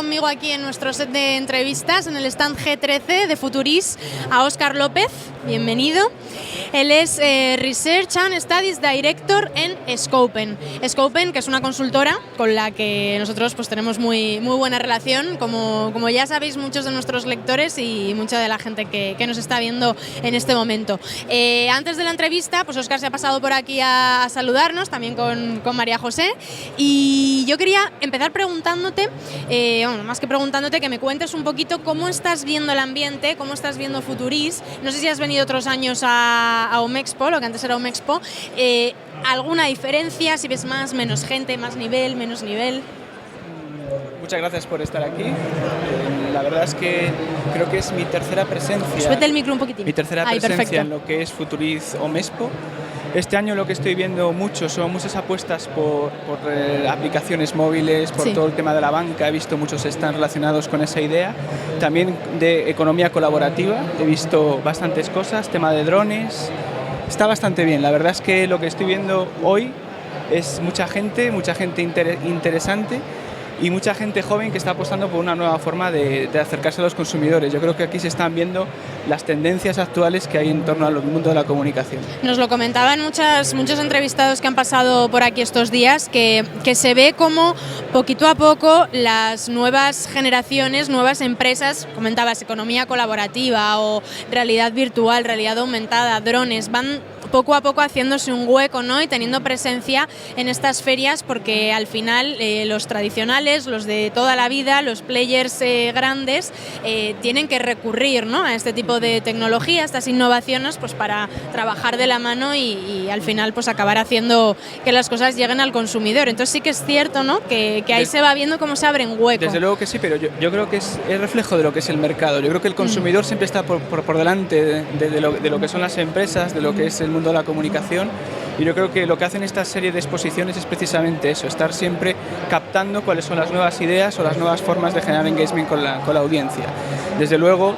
conmigo aquí en nuestro set de entrevistas, en el stand G13 de Futuris, a Óscar López. Bienvenido. Él es Research and Studies Director en Scopen. Scopen, que es una consultora con la que nosotros pues tenemos muy buena relación, como ya sabéis muchos de nuestros lectores y mucha de la gente que nos está viendo en este momento. Antes de la entrevista, pues Óscar se ha pasado por aquí a saludarnos, también con María José, y yo quería empezar preguntándote, más que preguntándote, que me cuentes un poquito cómo estás viendo el ambiente, cómo estás viendo Futuris. No sé si has venido otros años a Omexpo, lo que antes era Omexpo, ¿alguna diferencia? Si ves más, menos gente, más nivel, menos nivel. Muchas gracias por estar aquí. La verdad es que creo que es mi tercera presencia. Súbete el micro un poquitín. Mi tercera presencia en lo que es Futuris Omexpo. Este año lo que estoy viendo mucho son muchas apuestas por aplicaciones móviles, por todo el tema de la banca. He visto muchos stands relacionados con esa idea. También de economía colaborativa. He visto bastantes cosas, tema de drones. Está bastante bien. La verdad es que lo que estoy viendo hoy es mucha gente interesante y mucha gente joven que está apostando por una nueva forma de acercarse a los consumidores. Yo creo que aquí se están viendo las tendencias actuales que hay en torno al mundo de la comunicación. Nos lo comentaban muchos entrevistados que han pasado por aquí estos días, que se ve como poquito a poco las nuevas generaciones, nuevas empresas, comentabas economía colaborativa o realidad virtual, realidad aumentada, drones, van poco a poco haciéndose un hueco, ¿no? Y teniendo presencia en estas ferias, porque al final los tradicionales, los de toda la vida, los players grandes, tienen que recurrir, ¿no?, a este tipo de tecnología, estas innovaciones, pues para trabajar de la mano y al final pues acabar haciendo que las cosas lleguen al consumidor. Entonces sí que es cierto, ¿no?, que ahí se va viendo cómo se abren huecos. Desde luego que sí, pero yo creo que es reflejo de lo que es el mercado. Yo creo que el consumidor siempre está por delante de lo que son las empresas, de lo que es el mundo de la comunicación, y yo creo que lo que hacen esta serie de exposiciones es precisamente eso, estar siempre captando cuáles son las nuevas ideas o las nuevas formas de generar engagement con la audiencia. Desde luego,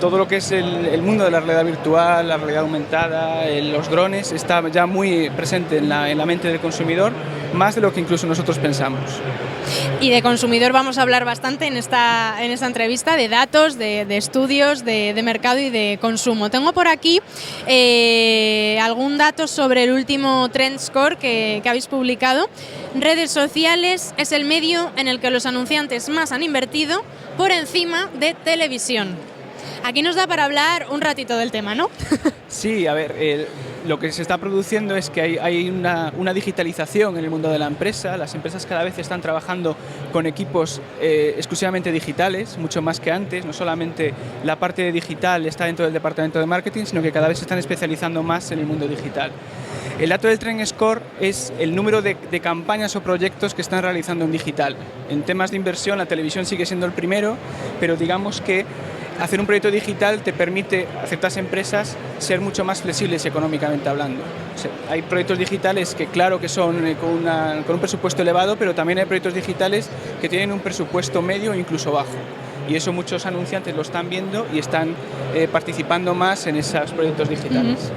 todo lo que es el mundo de la realidad virtual, la realidad aumentada, los drones, está ya muy presente en la mente del consumidor, más de lo que incluso nosotros pensamos. Y de consumidor vamos a hablar bastante en esta entrevista, de datos, de estudios, de mercado y de consumo. Tengo por aquí algún dato sobre el último Trend Score que habéis publicado. Redes sociales es el medio en el que los anunciantes más han invertido, por encima de televisión. Aquí nos da para hablar un ratito del tema, ¿no? Sí, a ver, lo que se está produciendo es que hay una digitalización en el mundo de la empresa. Las empresas cada vez están trabajando con equipos exclusivamente digitales, mucho más que antes. No solamente la parte digital está dentro del departamento de marketing, sino que cada vez se están especializando más en el mundo digital. El dato del Trend Score es el número de campañas o proyectos que están realizando en digital. En temas de inversión, la televisión sigue siendo el primero, pero digamos que hacer un proyecto digital te permite a ciertas empresas ser mucho más flexibles económicamente hablando. O sea, hay proyectos digitales que claro que son con un presupuesto elevado, pero también hay proyectos digitales que tienen un presupuesto medio e incluso bajo. Y eso muchos anunciantes lo están viendo y están participando más en esos proyectos digitales.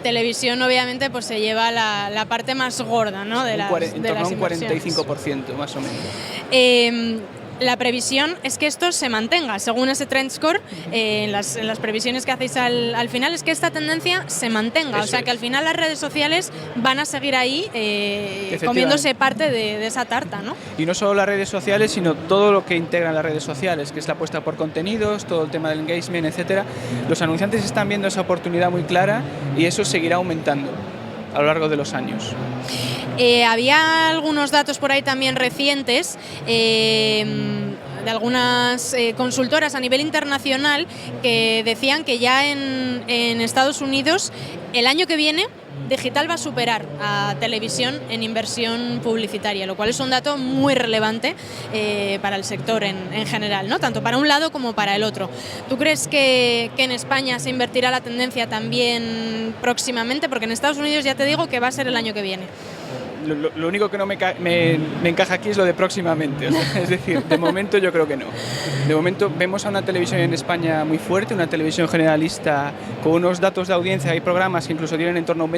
Televisión obviamente pues se lleva la parte más gorda, ¿no?, de las inversiones. En torno a un 45% más o menos. La previsión es que esto se mantenga, según ese Trend Score, en las previsiones que hacéis al final, es que esta tendencia se mantenga. Eso, o sea, que al final las redes sociales van a seguir ahí comiéndose parte de esa tarta, ¿no? Y no solo las redes sociales, sino todo lo que integran las redes sociales, que es la apuesta por contenidos, todo el tema del engagement, etcétera. Los anunciantes están viendo esa oportunidad muy clara y eso seguirá aumentando a lo largo de los años. Había algunos datos por ahí también recientes de algunas consultoras a nivel internacional que decían que ya en Estados Unidos el año que viene digital va a superar a televisión en inversión publicitaria, lo cual es un dato muy relevante para el sector en general, ¿no?, tanto para un lado como para el otro. ¿Tú crees que en España se invertirá la tendencia también próximamente? Porque en Estados Unidos ya te digo que va a ser el año que viene. lo único que no me encaja aquí es lo de próximamente. O sea, es decir, de momento yo creo que no. De momento vemos a una televisión en España muy fuerte, una televisión generalista con unos datos de audiencia. Hay programas que incluso tienen en torno a un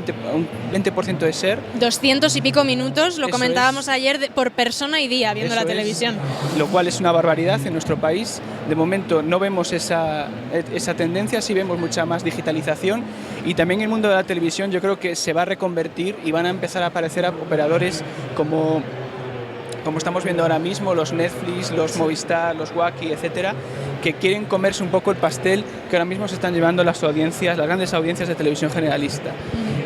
20% de share. 200 y pico minutos, lo Eso comentábamos ayer, por persona y día viendo la televisión. Lo cual es una barbaridad en nuestro país. De momento no vemos esa tendencia, sí vemos mucha más digitalización, y también el mundo de la televisión yo creo que se va a reconvertir y van a empezar a aparecer operadores como estamos viendo ahora mismo, los Netflix, los Movistar, los Wacky, etcétera, que quieren comerse un poco el pastel que ahora mismo se están llevando las grandes audiencias de televisión generalista.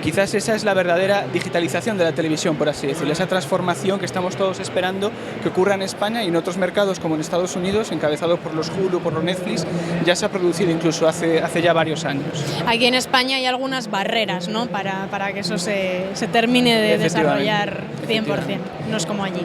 Quizás esa es la verdadera digitalización de la televisión, por así decirlo, esa transformación que estamos todos esperando que ocurra en España y en otros mercados como en Estados Unidos, encabezado por los Hulu, por los Netflix, ya se ha producido incluso hace ya varios años. Aquí en España hay algunas barreras, ¿no?, para que eso se termine de desarrollar 100%, no es como allí.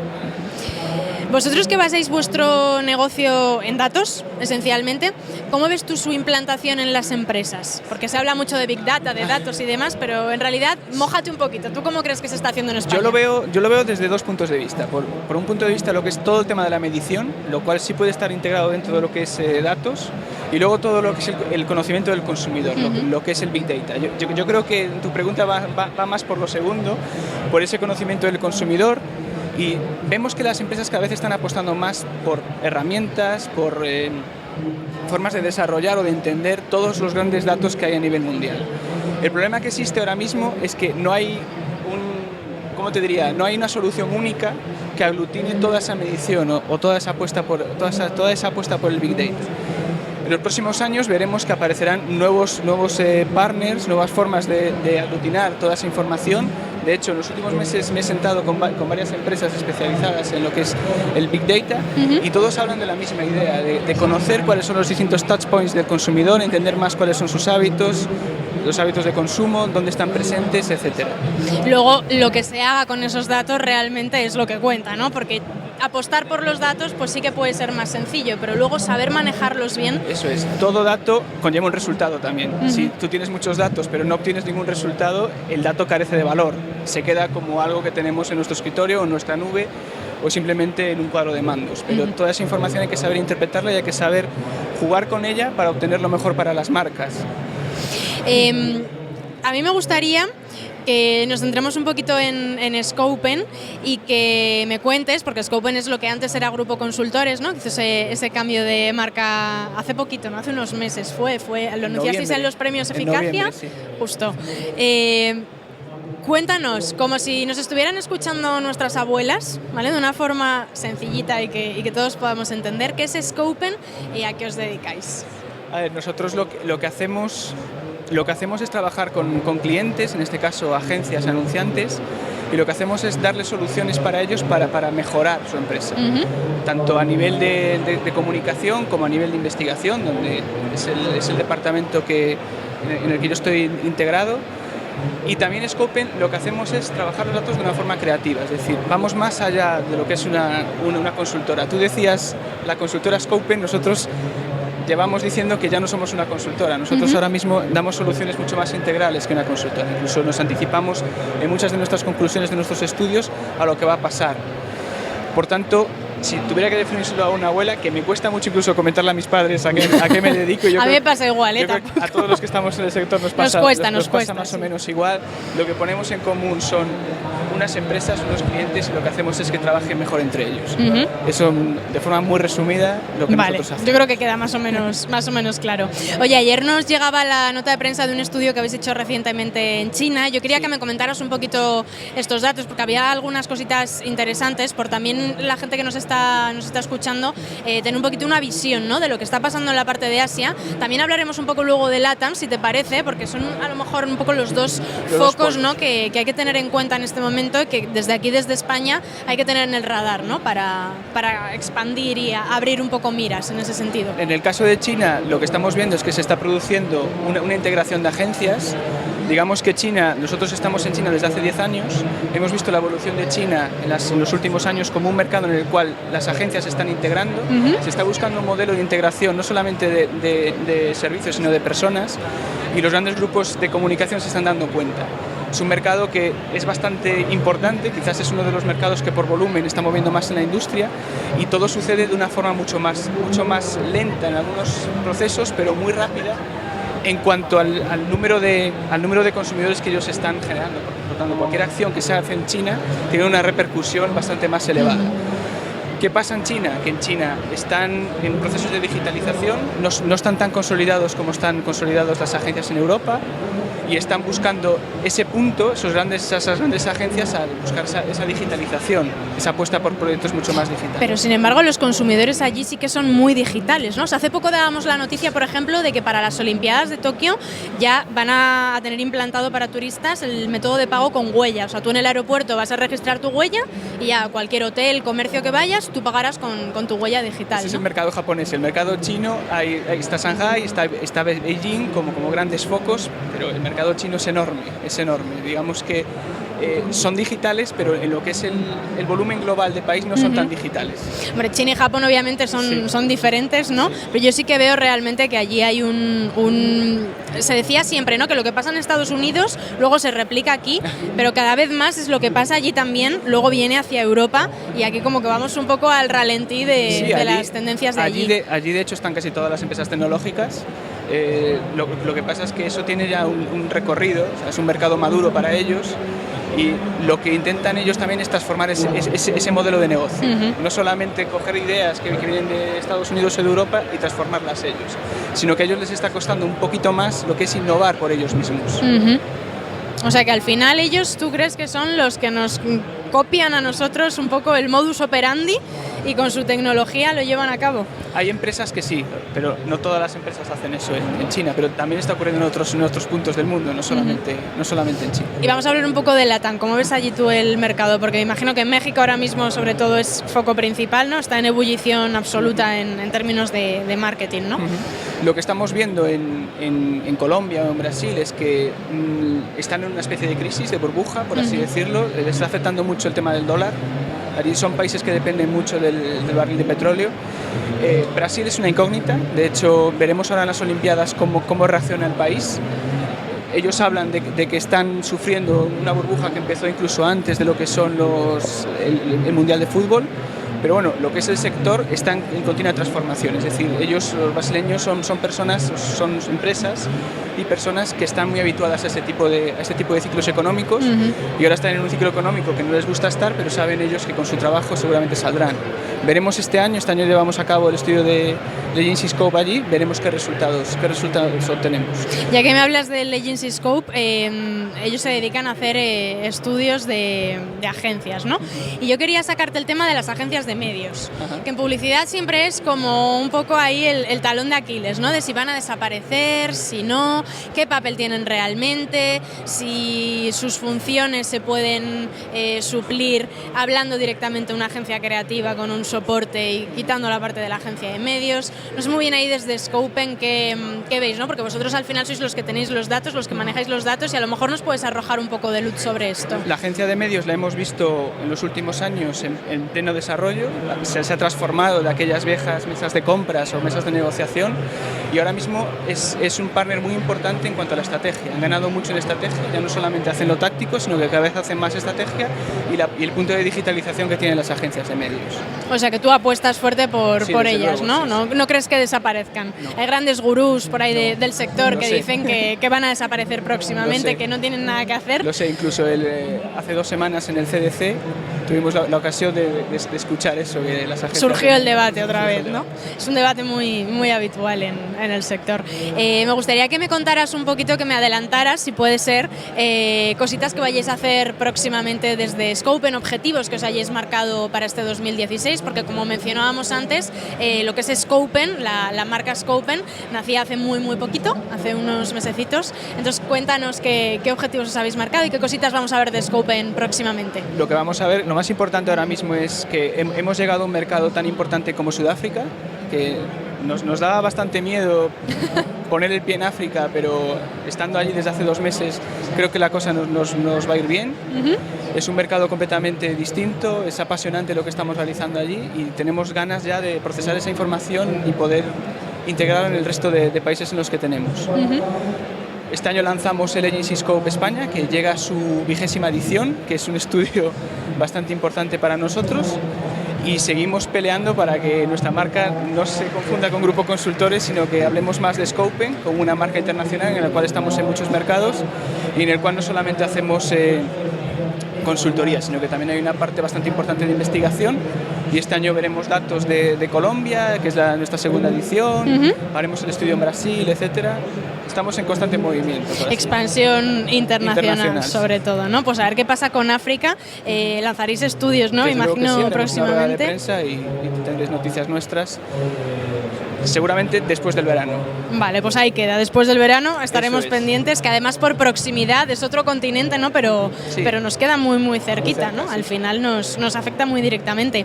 Vosotros que basáis vuestro negocio en datos, esencialmente, ¿cómo ves tú su implantación en las empresas? Porque se habla mucho de Big Data, de datos y demás, pero en realidad, mójate un poquito. ¿Tú cómo crees que se está haciendo en España? Yo lo veo desde dos puntos de vista. Por un punto de vista, lo que es todo el tema de la medición, lo cual sí puede estar integrado dentro de lo que es datos, y luego todo lo que es el conocimiento del consumidor, lo que es el Big Data. Yo creo que tu pregunta va más por lo segundo, por ese conocimiento del consumidor. Y vemos que las empresas cada vez están apostando más por herramientas, por formas de desarrollar o de entender todos los grandes datos que hay a nivel mundial. El problema que existe ahora mismo es que no hay no hay una solución única que aglutine toda esa medición o toda esa apuesta por el Big Data. En los próximos años veremos que aparecerán nuevos partners, nuevas formas de aglutinar toda esa información. De hecho, en los últimos meses me he sentado con varias empresas especializadas en lo que es el Big Data, y todos hablan de la misma idea, de conocer cuáles son los distintos touch points del consumidor, entender más cuáles son sus hábitos, los hábitos de consumo, dónde están presentes, etcétera. Luego, lo que se haga con esos datos realmente es lo que cuenta, ¿no? Porque apostar por los datos pues sí que puede ser más sencillo, pero luego saber manejarlos bien. Eso es, todo dato conlleva un resultado también. Si tú tienes muchos datos pero no obtienes ningún resultado, el dato carece de valor, se queda como algo que tenemos en nuestro escritorio o en nuestra nube o simplemente en un cuadro de mandos, pero toda esa información hay que saber interpretarla y hay que saber jugar con ella para obtener lo mejor para las marcas. A mí me gustaría que nos centremos un poquito en Scoupen y que me cuentes, porque Scoupen es lo que antes era Grupo Consultores, ¿no? Que hizo ese cambio de marca hace poquito, ¿no? Hace unos meses lo anunciasteis en los premios Eficacia, sí. Justo. Cuéntanos, como si nos estuvieran escuchando nuestras abuelas, ¿vale? De una forma sencillita y que todos podamos entender, ¿qué es Scoupen y a qué os dedicáis? A ver, nosotros lo que hacemos es trabajar con clientes, en este caso agencias, anunciantes, y lo que hacemos es darles soluciones para ellos para mejorar su empresa, tanto a nivel de comunicación como a nivel de investigación, donde es el departamento en el que yo estoy integrado. Y también Scoupen lo que hacemos es trabajar los datos de una forma creativa, es decir, vamos más allá de lo que es una consultora. Tú decías la consultora Scoupen, nosotros llevamos diciendo que ya no somos una consultora. Nosotros ahora mismo damos soluciones mucho más integrales que una consultora. Incluso nos anticipamos en muchas de nuestras conclusiones de nuestros estudios a lo que va a pasar. Por tanto, si tuviera que definírselo a una abuela, que me cuesta mucho incluso comentarle a mis padres a qué me dedico. A mí me pasa igual, yo creo que a todos los que estamos en el sector nos cuesta más o menos igual. Lo que ponemos en común son unas empresas, unos clientes, y lo que hacemos es que trabajen mejor entre ellos. Eso, de forma muy resumida, lo que nosotros hacemos. Yo creo que queda más o menos claro. Oye, ayer nos llegaba la nota de prensa de un estudio que habéis hecho recientemente en China. Yo quería que me comentaras un poquito estos datos, porque había algunas cositas interesantes, por también la gente que nos está escuchando, tener un poquito una visión, ¿no?, de lo que está pasando en la parte de Asia. También hablaremos un poco luego de LATAM, si te parece, porque son a lo mejor un poco los dos focos, ¿no?, que hay que tener en cuenta en este momento, que desde aquí, desde España, hay que tener en el radar, ¿no?, para expandir y abrir un poco miras en ese sentido. En el caso de China, lo que estamos viendo es que se está produciendo una integración de agencias. Digamos que nosotros estamos en China desde hace 10 años, hemos visto la evolución de China en los últimos años como un mercado en el cual las agencias se están integrando, se está buscando un modelo de integración no solamente de servicios, sino de personas, y los grandes grupos de comunicación se están dando cuenta. Es un mercado que es bastante importante, quizás es uno de los mercados que por volumen está moviendo más en la industria, y todo sucede de una forma mucho más lenta en algunos procesos, pero muy rápida en cuanto al número de consumidores que ellos están generando. Por lo tanto, cualquier acción que se hace en China tiene una repercusión bastante más elevada. ¿Qué pasa en China? Que en China están en procesos de digitalización, no están tan consolidados como están consolidados las agencias en Europa, y están buscando ese punto, esas grandes agencias, al buscar esa digitalización, esa apuesta por proyectos mucho más digitales. Pero sin embargo los consumidores allí sí que son muy digitales, ¿no? O sea, hace poco dábamos la noticia, por ejemplo, de que para las Olimpiadas de Tokio ya van a tener implantado para turistas el método de pago con huella. O sea, tú en el aeropuerto vas a registrar tu huella y ya cualquier hotel, comercio que vayas, tú pagarás con tu huella digital. Ese ¿no? es el mercado japonés. El mercado chino, ahí está Shanghai, está Beijing como grandes focos, pero el mercado chino es enorme. Digamos que son digitales, pero en lo que es el volumen global de país no son tan digitales. Hombre, China y Japón obviamente son diferentes, ¿no? Sí. Pero yo sí que veo realmente que allí hay se decía siempre, ¿no?, que lo que pasa en Estados Unidos luego se replica aquí, pero cada vez más es lo que pasa allí también, luego viene hacia Europa, y aquí como que vamos un poco al ralentí de las tendencias de allí. Allí de hecho están casi todas las empresas tecnológicas. Lo que pasa es que eso tiene ya un recorrido, o sea, es un mercado maduro para ellos, y lo que intentan ellos también es transformar ese modelo de negocio. No solamente coger ideas que vienen de Estados Unidos o de Europa y transformarlas ellos, sino que a ellos les está costando un poquito más lo que es innovar por ellos mismos. O sea que al final ellos, ¿tú crees que son los que nos copian a nosotros un poco el modus operandi y con su tecnología lo llevan a cabo? Hay empresas que sí, pero no todas las empresas hacen eso en China, pero también está ocurriendo en otros puntos del mundo, no solamente en China. Y vamos a hablar un poco de LATAM. ¿Cómo ves allí tú el mercado? Porque me imagino que en México ahora mismo sobre todo es foco principal, ¿no? Está en ebullición absoluta en términos de marketing, ¿no? Lo que estamos viendo en Colombia o en Brasil es que están en una especie de crisis, de burbuja, por así decirlo. Les está afectando mucho el tema del dólar. Allí son países que dependen mucho del barril de petróleo. Brasil es una incógnita. De hecho, veremos ahora en las Olimpiadas cómo reacciona el país. Ellos hablan de que están sufriendo una burbuja que empezó incluso antes de lo que son el Mundial de Fútbol. Pero bueno, lo que es el sector está en continua transformación, es decir, ellos, los brasileños, son empresas y personas que están muy habituadas a este tipo de ciclos económicos, y ahora están en un ciclo económico que no les gusta estar, pero saben ellos que con su trabajo seguramente saldrán. Veremos este año llevamos a cabo el estudio de Agency Scope allí, veremos qué resultados obtenemos. Ya que me hablas del Agency Scope, ellos se dedican a hacer estudios de agencias, ¿no? Y yo quería sacarte el tema de las agencias de medios, que en publicidad siempre es como un poco ahí el talón de Aquiles, ¿no? De si van a desaparecer, si no, qué papel tienen realmente, si sus funciones se pueden suplir hablando directamente a una agencia creativa con un soporte y quitando la parte de la agencia de medios. No sé muy bien ahí desde Scopen qué veis, ¿no? Porque vosotros al final sois los que tenéis los datos, los que manejáis los datos, y a lo mejor nos puedes arrojar un poco de luz sobre esto. La agencia de medios la hemos visto en los últimos años en pleno desarrollo. Se ha transformado de aquellas viejas mesas de compras o mesas de negociación, y ahora mismo es un partner muy importante en cuanto a la estrategia. Han ganado mucho en estrategia, ya no solamente hacen lo táctico, sino que cada vez hacen más estrategia y el punto de digitalización que tienen las agencias de medios. O sea que tú apuestas fuerte por ellas, luego, ¿no? Sí. No crees que desaparezcan. No. Hay grandes gurús por ahí del sector que dicen que van a desaparecer próximamente, que no tienen nada que hacer. Lo sé, incluso hace 2 semanas en el CDC tuvimos la ocasión de escuchar eso, que las agencias... Surgió el debate otra vez, ¿no? Es un debate muy, muy habitual en el sector. Me gustaría que me contaras un poquito, que me adelantaras, si puede ser, cositas que vayáis a hacer próximamente desde Scopen, objetivos que os hayáis marcado para este 2016, porque como mencionábamos antes, lo que es Scopen, la marca Scopen, nacía hace muy, muy poquito, hace unos mesecitos. Entonces cuéntanos qué objetivos os habéis marcado y qué cositas vamos a ver de Scopen próximamente. Lo que vamos a ver, lo más importante ahora mismo es que hemos llegado a un mercado tan importante como Sudáfrica, que nos daba bastante miedo poner el pie en África, pero estando allí desde hace 2 meses creo que la cosa nos va a ir bien. Es un mercado completamente distinto, es apasionante lo que estamos realizando allí, y tenemos ganas ya de procesar esa información y poder integrarla en el resto de países en los que tenemos. Este año lanzamos el Agency Scope España, que llega a su 20ª edición, que es un estudio bastante importante para nosotros, y seguimos peleando para que nuestra marca no se confunda con Grupo Consultores, sino que hablemos más de Scoping como una marca internacional en la cual estamos en muchos mercados y en el cual no solamente hacemos consultoría, sino que también hay una parte bastante importante de investigación, y este año veremos datos de Colombia, que es nuestra segunda edición, haremos el estudio en Brasil, etcétera. Estamos en constante movimiento. Expansión internacional, sobre todo, ¿no? Pues a ver qué pasa con África. Lanzaréis estudios, ¿no? Desde Imagino sí, próximamente. Una rueda de prensa y tendréis noticias nuestras. Seguramente después del verano. Vale, pues ahí queda. Después del verano estaremos pendientes, que además por proximidad es otro continente, ¿no? Pero nos queda muy cerquita, muy cerca, ¿no? Sí. Al final nos afecta muy directamente.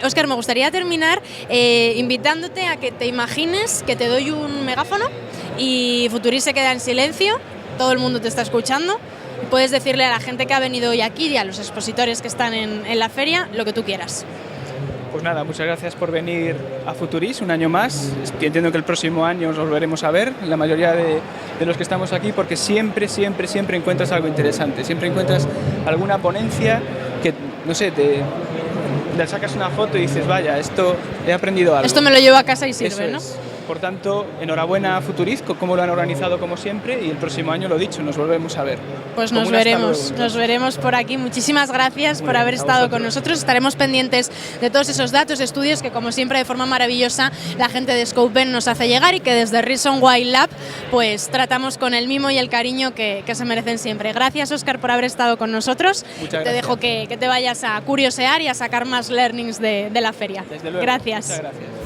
Óscar, me gustaría terminar invitándote a que te imagines que te doy un megáfono y Futurist se queda en silencio, todo el mundo te está escuchando. Puedes decirle a la gente que ha venido hoy aquí y a los expositores que están en la feria lo que tú quieras. Pues nada, muchas gracias por venir a Futurist un año más. Entiendo que el próximo año os volveremos a ver, la mayoría de los que estamos aquí, porque siempre encuentras algo interesante, siempre encuentras alguna ponencia que, no sé, te sacas una foto y dices, vaya, esto he aprendido algo. Esto me lo llevo a casa y sirve, ¿no? Por tanto, enhorabuena a Futurist, cómo lo han organizado como siempre, y el próximo año, lo dicho, nos volvemos a ver. Pues nos veremos por aquí. Muchísimas gracias por haber estado con nosotros. Estaremos pendientes de todos esos datos, estudios que, como siempre, de forma maravillosa, la gente de Scoping nos hace llegar y que desde Reason Why Lab pues tratamos con el mimo y el cariño que se merecen siempre. Gracias, Óscar, por haber estado con nosotros. Muchas gracias. Te dejo que te vayas a curiosear y a sacar más learnings de la feria. Desde luego. Gracias. Muchas gracias.